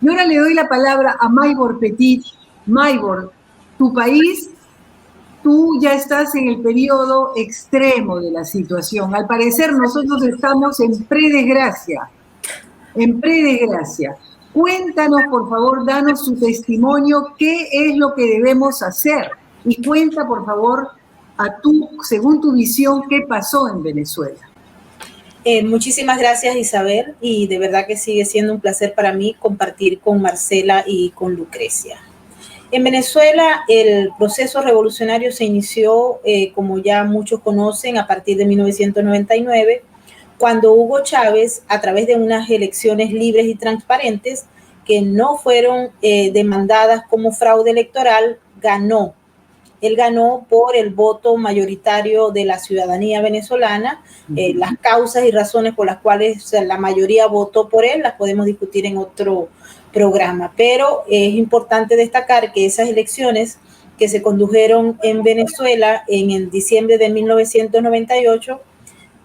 Y ahora le doy la palabra a Maybor Petit. Maybor, tu país, tú ya estás en el periodo extremo de la situación. Al parecer nosotros estamos en predesgracia, en predesgracia. Cuéntanos, por favor, danos tu testimonio, qué es lo que debemos hacer. Y cuenta, por favor, según tu visión, qué pasó en Venezuela. Muchísimas gracias, Isabel, y de verdad que sigue siendo un placer para mí compartir con Marcela y con Lucrecia. En Venezuela, el proceso revolucionario se inició, como ya muchos conocen, a partir de 1999, cuando Hugo Chávez, a través de unas elecciones libres y transparentes, que no fueron demandadas como fraude electoral, ganó. Él ganó por el voto mayoritario de la ciudadanía venezolana. Las causas y razones por las cuales la mayoría votó por él las podemos discutir en otro programa, pero es importante destacar que esas elecciones que se condujeron en Venezuela en el diciembre de 1998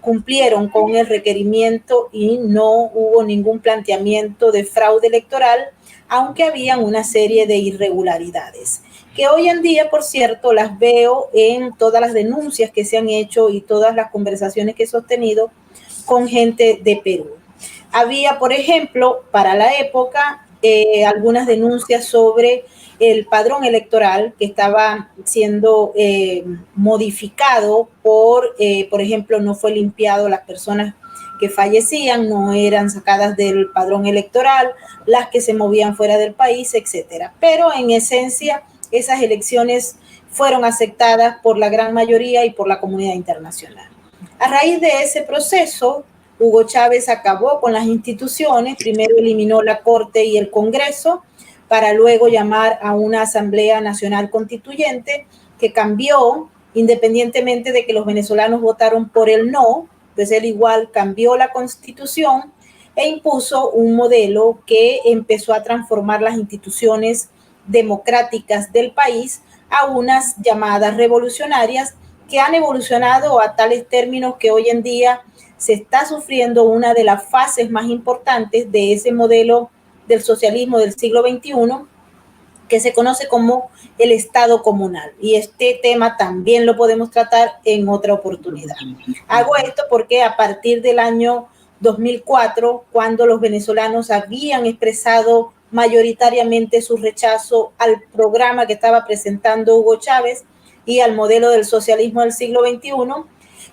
cumplieron con el requerimiento y no hubo ningún planteamiento de fraude electoral, aunque había una serie de irregularidades, que hoy en día, por cierto, las veo en todas las denuncias que se han hecho y todas las conversaciones que he sostenido con gente de Perú. Había, por ejemplo, para la época, algunas denuncias sobre el padrón electoral que estaba siendo modificado por ejemplo, no fue limpiado, las personas que fallecían no eran sacadas del padrón electoral, las que se movían fuera del país, etcétera. Pero en esencia, esas elecciones fueron aceptadas por la gran mayoría y por la comunidad internacional. A raíz de ese proceso, Hugo Chávez acabó con las instituciones, primero eliminó la Corte y el Congreso, para luego llamar a una Asamblea Nacional Constituyente que cambió, independientemente de que los venezolanos votaron por el no, pues él igual cambió la Constitución e impuso un modelo que empezó a transformar las instituciones democráticas del país a unas llamadas revolucionarias que han evolucionado a tales términos que hoy en día se está sufriendo una de las fases más importantes de ese modelo del socialismo del siglo XXI, que se conoce como el Estado comunal. Y este tema también lo podemos tratar en otra oportunidad. Hago esto porque a partir del año 2004, cuando los venezolanos habían expresado mayoritariamente su rechazo al programa que estaba presentando Hugo Chávez y al modelo del socialismo del siglo XXI,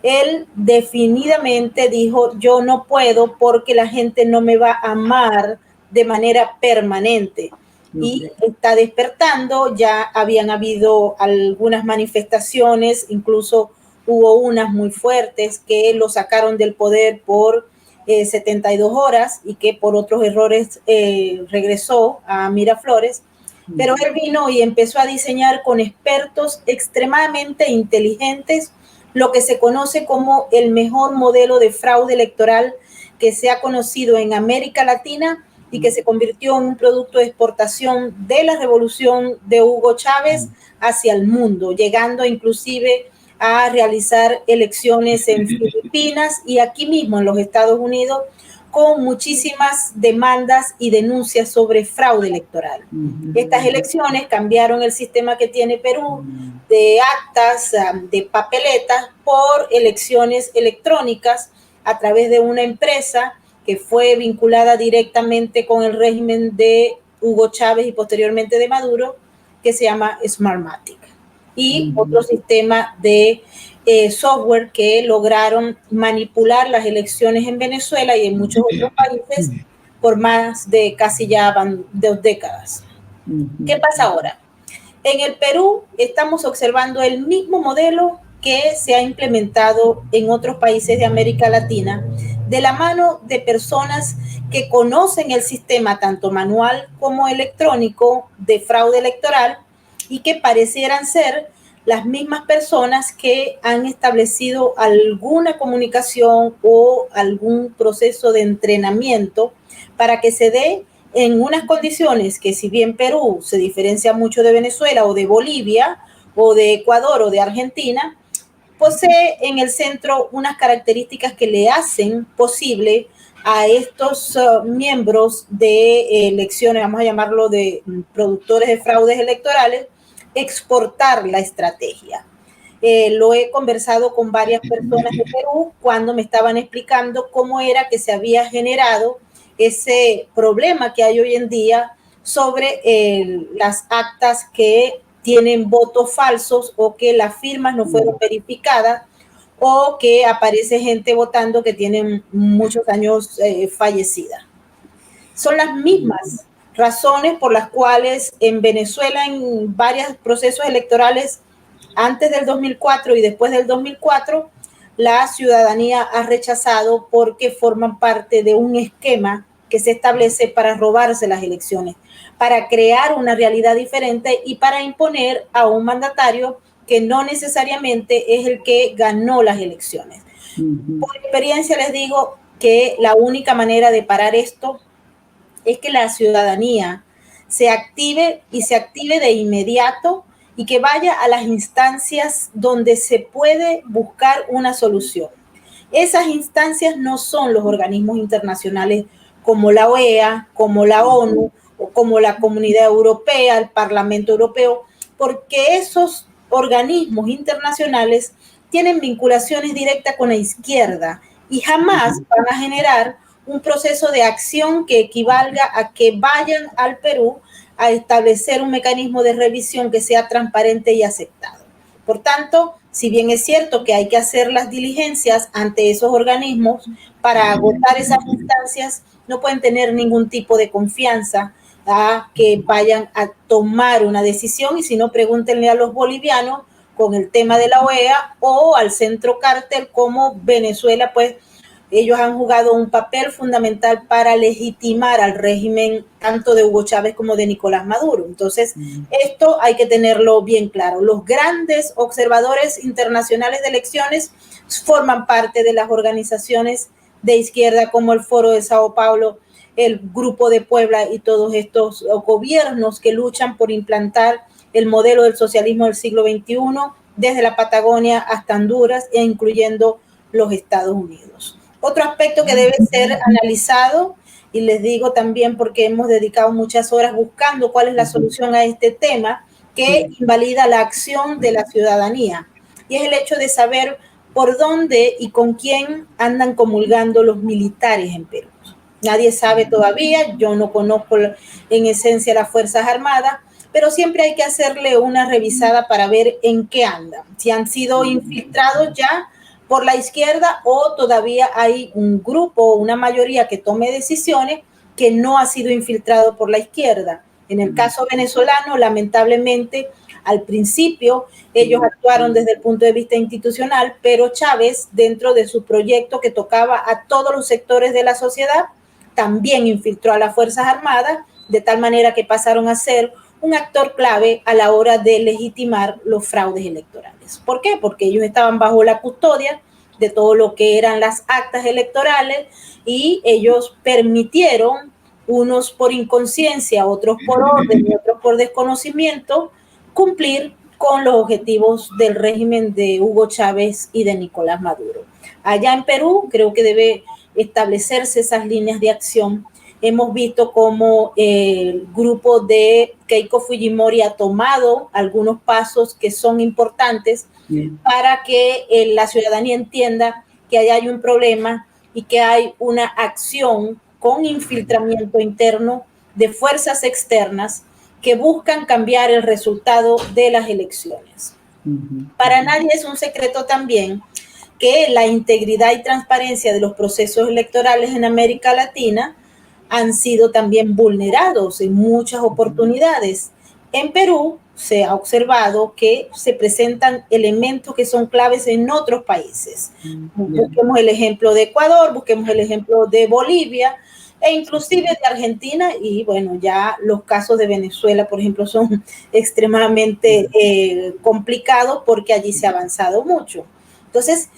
él definidamente dijo: yo no puedo porque la gente no me va a amar de manera permanente. Y está despertando, ya habían habido algunas manifestaciones, incluso hubo unas muy fuertes que lo sacaron del poder por 72 horas y que por otros errores regresó a Miraflores. Pero él vino y empezó a diseñar con expertos extremadamente inteligentes lo que se conoce como el mejor modelo de fraude electoral que se ha conocido en América Latina y que se convirtió en un producto de exportación de la revolución de Hugo Chávez hacia el mundo, llegando inclusive a realizar elecciones en Filipinas y aquí mismo en los Estados Unidos, con muchísimas demandas y denuncias sobre fraude electoral. Estas elecciones cambiaron el sistema que tiene Perú de actas, de papeletas, por elecciones electrónicas a través de una empresa que fue vinculada directamente con el régimen de Hugo Chávez y posteriormente de Maduro, que se llama Smartmatic. Y otro sistema de software que lograron manipular las elecciones en Venezuela y en muchos otros países por más de casi ya van 2 décadas. ¿Qué pasa ahora? En el Perú estamos observando el mismo modelo que se ha implementado en otros países de América Latina, de la mano de personas que conocen el sistema tanto manual como electrónico de fraude electoral y que parecieran ser las mismas personas que han establecido alguna comunicación o algún proceso de entrenamiento para que se dé en unas condiciones que, si bien Perú se diferencia mucho de Venezuela o de Bolivia o de Ecuador o de Argentina, posee en el centro unas características que le hacen posible a estos miembros de elecciones, vamos a llamarlo de productores de fraudes electorales, exportar la estrategia. Lo he conversado con varias personas de Perú cuando me estaban explicando cómo era que se había generado ese problema que hay hoy en día sobre las actas que tienen votos falsos o que las firmas no fueron verificadas o que aparece gente votando que tienen muchos años fallecida. Son las mismas razones por las cuales en Venezuela en varios procesos electorales antes del 2004 y después del 2004 la ciudadanía ha rechazado porque forman parte de un esquema que se establece para robarse las elecciones, para crear una realidad diferente y para imponer a un mandatario que no necesariamente es el que ganó las elecciones. Por experiencia les digo que la única manera de parar esto es que la ciudadanía se active y se active de inmediato y que vaya a las instancias donde se puede buscar una solución. Esas instancias no son los organismos internacionales como la OEA, como la ONU o como la Comunidad Europea, el Parlamento Europeo, porque esos organismos internacionales tienen vinculaciones directas con la izquierda y jamás van a generar un proceso de acción que equivalga a que vayan al Perú a establecer un mecanismo de revisión que sea transparente y aceptado. Por tanto, si bien es cierto que hay que hacer las diligencias ante esos organismos para agotar esas instancias, no pueden tener ningún tipo de confianza a que vayan a tomar una decisión, y si no, pregúntenle a los bolivianos con el tema de la OEA o al centro cártel como Venezuela, pues ellos han jugado un papel fundamental para legitimar al régimen tanto de Hugo Chávez como de Nicolás Maduro. Entonces, esto hay que tenerlo bien claro. Los grandes observadores internacionales de elecciones forman parte de las organizaciones de izquierda como el Foro de Sao Paulo, el Grupo de Puebla y todos estos gobiernos que luchan por implantar el modelo del socialismo del siglo XXI desde la Patagonia hasta Honduras e incluyendo los Estados Unidos. Otro aspecto que debe ser analizado, y les digo también porque hemos dedicado muchas horas buscando cuál es la solución a este tema, que invalida la acción de la ciudadanía, y es el hecho de saber por dónde y con quién andan comulgando los militares en Perú. Nadie sabe todavía, yo no conozco en esencia las Fuerzas Armadas, pero siempre hay que hacerle una revisada para ver en qué andan, si han sido infiltrados ya por la izquierda o todavía hay un grupo, una mayoría que tome decisiones que no ha sido infiltrado por la izquierda. En el caso venezolano, lamentablemente, al principio ellos actuaron desde el punto de vista institucional, pero Chávez, dentro de su proyecto que tocaba a todos los sectores de la sociedad, también infiltró a las Fuerzas Armadas, de tal manera que pasaron a ser un actor clave a la hora de legitimar los fraudes electorales. ¿Por qué? Porque ellos estaban bajo la custodia de todo lo que eran las actas electorales y ellos permitieron, unos por inconsciencia, otros por orden y otros por desconocimiento, cumplir con los objetivos del régimen de Hugo Chávez y de Nicolás Maduro. Allá en Perú creo que debe establecerse esas líneas de acción. Hemos visto cómo el grupo de Keiko Fujimori ha tomado algunos pasos que son importantes para que la ciudadanía entienda que allá hay un problema y que hay una acción con infiltramiento interno de fuerzas externas que buscan cambiar el resultado de las elecciones. Para nadie es un secreto también que la integridad y transparencia de los procesos electorales en América Latina han sido también vulnerados en muchas oportunidades. En Perú se ha observado que se presentan elementos que son claves en otros países. Busquemos el ejemplo de Ecuador, busquemos el ejemplo de Bolivia e inclusive de Argentina, y bueno, ya los casos de Venezuela, por ejemplo, son extremadamente complicados porque allí se ha avanzado mucho. Entonces,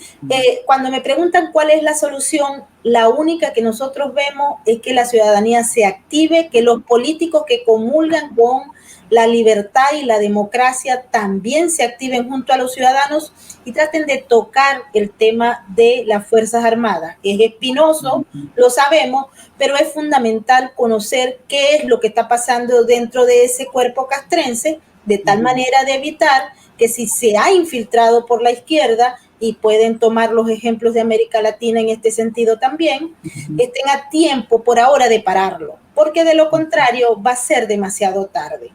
cuando me preguntan cuál es la solución, la única que nosotros vemos es que la ciudadanía se active, que los políticos que comulgan con la libertad y la democracia también se activen junto a los ciudadanos y traten de tocar el tema de las Fuerzas Armadas. Es espinoso, lo sabemos, pero es fundamental conocer qué es lo que está pasando dentro de ese cuerpo castrense, de tal manera de evitar que si se ha infiltrado por la izquierda, y pueden tomar los ejemplos de América Latina en este sentido también, estén a tiempo por ahora de pararlo, porque de lo contrario va a ser demasiado tarde.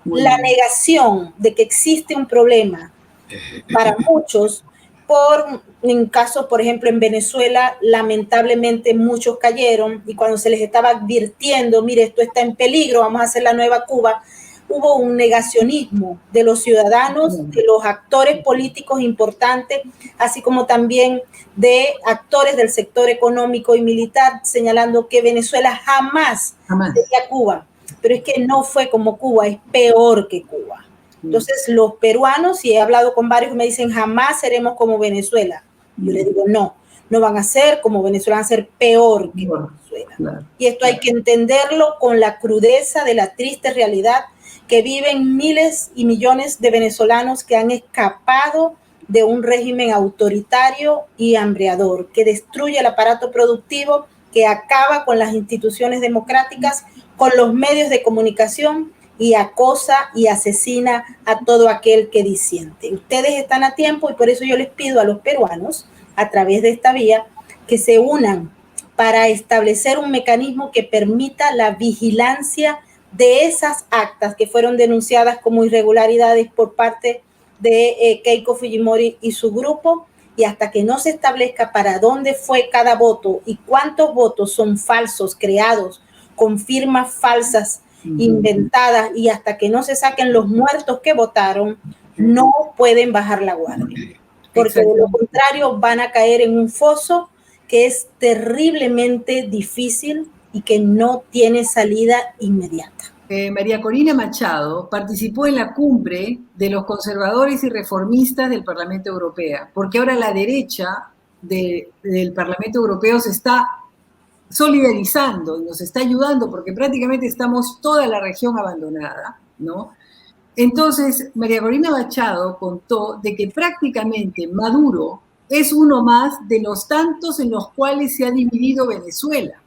La negación de que existe un problema para muchos, en casos, por ejemplo, en Venezuela, lamentablemente muchos cayeron y cuando se les estaba advirtiendo, mire, esto está en peligro, vamos a hacer la nueva Cuba, hubo un negacionismo de los ciudadanos, de los actores políticos importantes, así como también de actores del sector económico y militar, señalando que Venezuela jamás sería Cuba. Pero es que no fue como Cuba, es peor que Cuba. Entonces, los peruanos, y he hablado con varios, me dicen, jamás seremos como Venezuela. Yo les digo, no van a ser como Venezuela, van a ser peor que Venezuela. Y esto hay que entenderlo con la crudeza de la triste realidad que viven miles y millones de venezolanos que han escapado de un régimen autoritario y hambreador, que destruye el aparato productivo, que acaba con las instituciones democráticas, con los medios de comunicación y acosa y asesina a todo aquel que disiente. Ustedes están a tiempo y por eso yo les pido a los peruanos, a través de esta vía, que se unan para establecer un mecanismo que permita la vigilancia de esas actas que fueron denunciadas como irregularidades por parte de Keiko Fujimori y su grupo, y hasta que no se establezca para dónde fue cada voto y cuántos votos son falsos, creados con firmas falsas, inventadas, y hasta que no se saquen los muertos que votaron, no pueden bajar la guardia, porque de lo contrario van a caer en un foso que es terriblemente difícil y que no tiene salida inmediata. María Corina Machado participó en la cumbre de los conservadores y reformistas del Parlamento Europeo, porque ahora la derecha del Parlamento Europeo se está solidarizando y nos está ayudando porque prácticamente estamos toda la región abandonada, ¿no? Entonces, María Corina Machado contó de que prácticamente Maduro es uno más de los tantos en los cuales se ha dividido Venezuela,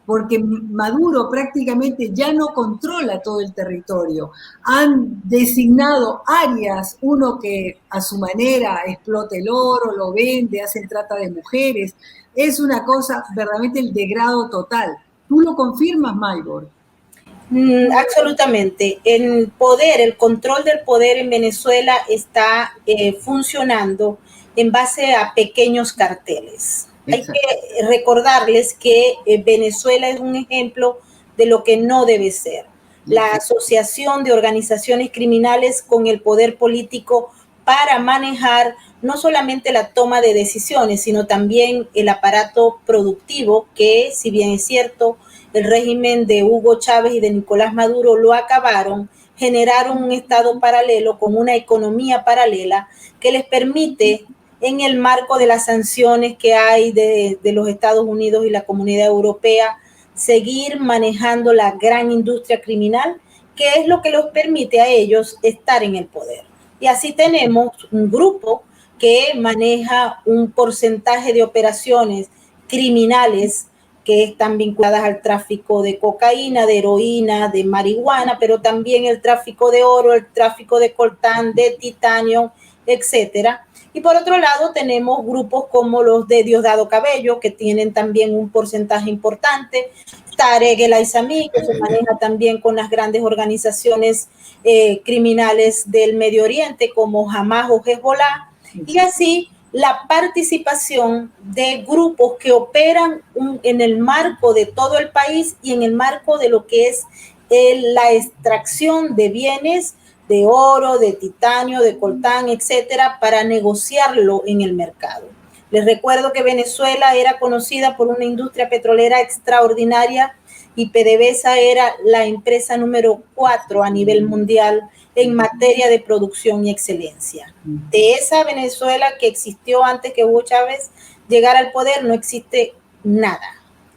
porque Maduro prácticamente ya no controla todo el territorio. Han designado áreas, uno que a su manera explota el oro, lo vende, hacen trata de mujeres. Es una cosa, verdaderamente el degrado total. ¿Tú lo confirmas, Maybor? Absolutamente. El control del poder en Venezuela está funcionando en base a pequeños carteles. Exacto. Hay que recordarles que Venezuela es un ejemplo de lo que no debe ser. La asociación de organizaciones criminales con el poder político para manejar no solamente la toma de decisiones, sino también el aparato productivo que, si bien es cierto, el régimen de Hugo Chávez y de Nicolás Maduro lo acabaron, generaron un estado paralelo con una economía paralela que les permite, en el marco de las sanciones que hay de los Estados Unidos y la Comunidad Europea, seguir manejando la gran industria criminal, que es lo que les permite a ellos estar en el poder. Y así tenemos un grupo que maneja un porcentaje de operaciones criminales que están vinculadas al tráfico de cocaína, de heroína, de marihuana, pero también el tráfico de oro, el tráfico de coltán, de titanio, etcétera. Y por otro lado tenemos grupos como los de Diosdado Cabello, que tienen también un porcentaje importante, Tarek El Aissami, que se maneja también con las grandes organizaciones criminales del Medio Oriente, como Hamas o Hezbollah, y así la participación de grupos que operan en el marco de todo el país y en el marco de lo que es la extracción de bienes de oro, de titanio, de coltán, etcétera, para negociarlo en el mercado. Les recuerdo que Venezuela era conocida por una industria petrolera extraordinaria y PDVSA era la empresa número 4 a nivel mundial en materia de producción y excelencia. De esa Venezuela que existió antes que Hugo Chávez llegara al poder, no existe nada.